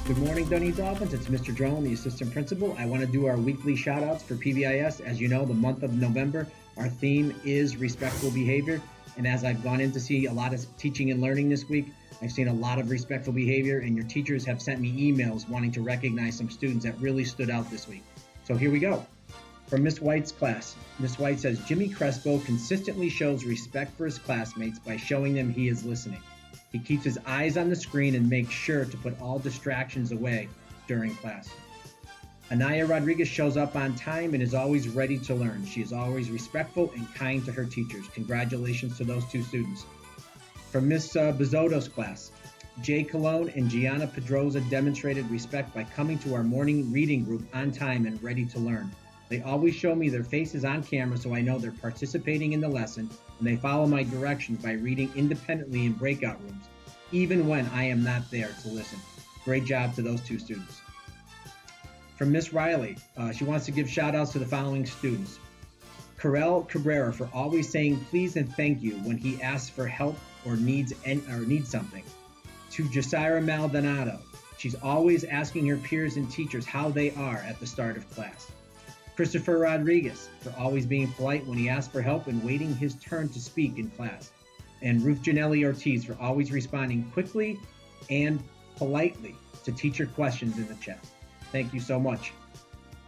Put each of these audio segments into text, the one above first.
Good morning, Donahue Dolphins. It's Mr. Drohan, the assistant principal. I want to do our weekly shout-outs for PBIS. As you know, the month of November, our theme is respectful behavior. And as I've gone in to see a lot of teaching and learning this week, I've seen a lot of respectful behavior, and your teachers have sent me emails wanting to recognize some students that really stood out this week. So here we go. From Miss White's class, Miss White says, Jimmy Crespo consistently shows respect for his classmates by showing them he is listening. He keeps his eyes on the screen and makes sure to put all distractions away during class. Anaya Rodriguez shows up on time and is always ready to learn. She is always respectful and kind to her teachers. Congratulations to those two students. From Miss Bizotto's class, Jay Colon and Gianna Pedroza demonstrated respect by coming to our morning reading group on time and ready to learn. They always show me their faces on camera so I know they're participating in the lesson, and they follow my directions by reading independently in breakout rooms, even when I am not there to listen. Great job to those two students. From Miss Riley, she wants to give shout outs to the following students. Corel Cabrera for always saying please and thank you when he asks for help or needs something. To Jasira Maldonado, she's always asking her peers and teachers how they are at the start of class. Christopher Rodriguez for always being polite when he asks for help and waiting his turn to speak in class. And Ruth Janelli Ortiz for always responding quickly and politely to teacher questions in the chat. Thank you so much.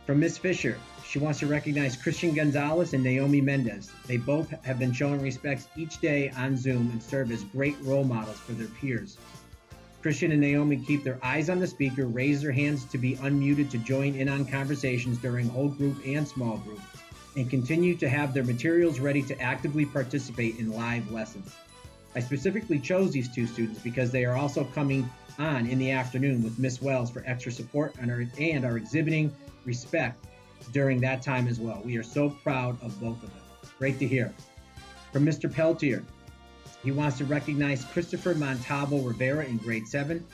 From Miss Fisher, she wants to recognize Christian Gonzalez and Naomi Mendez. They both have been showing respect each day on Zoom and serve as great role models for their peers. Christian and Naomi keep their eyes on the speaker, raise their hands to be unmuted to join in on conversations during whole group and small group, and continue to have their materials ready to actively participate in live lessons. I specifically chose these two students because they are also coming on in the afternoon with Miss Wells for extra support and are exhibiting respect during that time as well. We are so proud of both of them. Great to hear. From Mr. Peltier, he wants to recognize Christopher Montalvo Rivera in grade 7.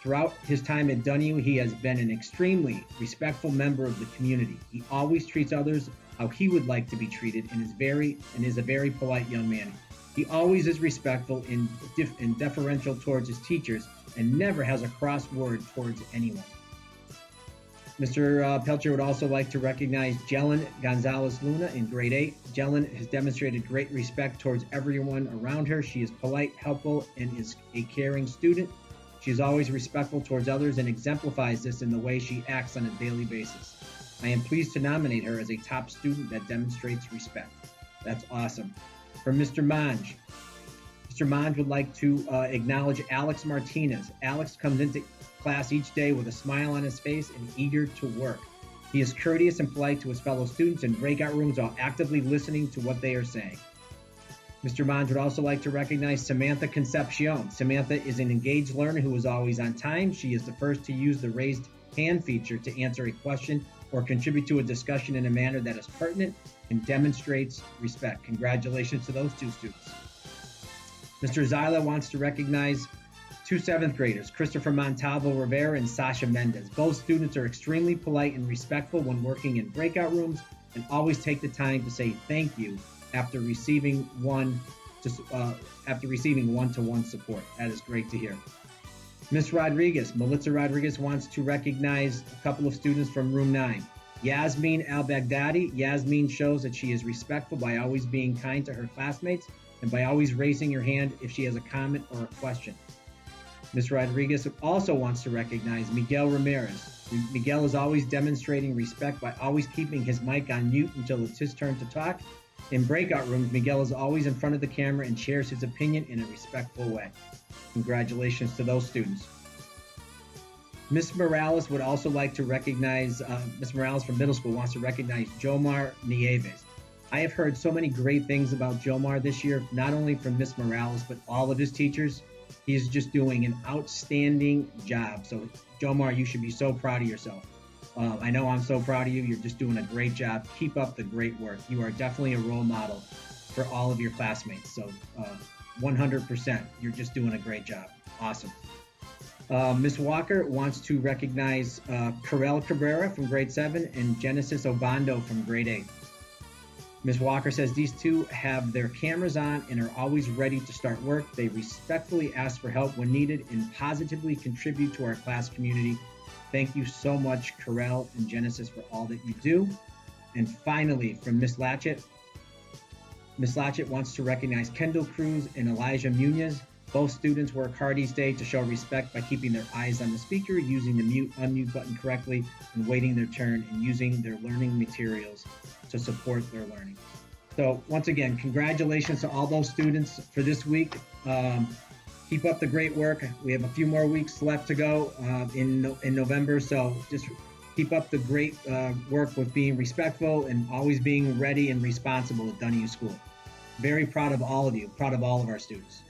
Throughout his time at Donahue, he has been an extremely respectful member of the community. He always treats others how he would like to be treated and is a very polite young man. He always is respectful and deferential towards his teachers and never has a cross word towards anyone. Mr. Pelcher would also like to recognize Jelen Gonzalez Luna in grade 8. Jelen has demonstrated great respect towards everyone around her. She is polite, helpful, and is a caring student. She is always respectful towards others and exemplifies this in the way she acts on a daily basis. I am pleased to nominate her as a top student that demonstrates respect. That's awesome. From Mr. Monge. Mr. Monge would like to acknowledge Alex Martinez. Alex comes into class each day with a smile on his face and eager to work. He is courteous and polite to his fellow students in breakout rooms while actively listening to what they are saying. Mr. Monge would also like to recognize Samantha Concepcion. Samantha is an engaged learner who is always on time. She is the first to use the raised hand feature to answer a question or contribute to a discussion in a manner that is pertinent and demonstrates respect. Congratulations to those two students. Mr. Xyla wants to recognize two 7th graders, Christopher Montalvo Rivera and Sasha Mendez. Both students are extremely polite and respectful when working in breakout rooms and always take the time to say thank you after receiving one-to-one support. That is great to hear. Miss Rodriguez, Melissa Rodriguez wants to recognize a couple of students from room 9. Yasmin Al-Baghdadi. Yasmin shows that she is respectful by always being kind to her classmates and by always raising her hand if she has a comment or a question. Ms. Rodriguez also wants to recognize Miguel Ramirez. Miguel is always demonstrating respect by always keeping his mic on mute until it's his turn to talk. In breakout rooms, Miguel is always in front of the camera and shares his opinion in a respectful way. Congratulations to those students. Ms. Morales would also like to recognize, Ms. Morales from middle school wants to recognize Jomar Nieves. I have heard so many great things about Jomar this year, not only from Ms. Morales, but all of his teachers. He's just doing an outstanding job. So, Jomar, you should be so proud of yourself. I know I'm so proud of you. You're just doing a great job. Keep up the great work. You are definitely a role model for all of your classmates. So, 100%, you're just doing a great job. Awesome. Ms. Walker wants to recognize Corel Cabrera from grade 7 and Genesis Obando from grade 8. Ms. Walker says these two have their cameras on and are always ready to start work. They respectfully ask for help when needed and positively contribute to our class community. Thank you so much, Corel and Genesis, for all that you do. And finally, from Miss Latchett. Miss Latchett wants to recognize Kendall Cruz and Elijah Munez. Both students work hard each day to show respect by keeping their eyes on the speaker, using the mute-unmute button correctly, and waiting their turn, and using their learning materials to support their learning. So once again, congratulations to all those students for this week. Keep up the great work. We have a few more weeks left to go in November, so just keep up the great work with being respectful and always being ready and responsible at Donahue School. Very proud of all of you, proud of all of our students.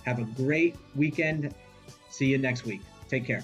Have a great weekend. See you next week. Take care.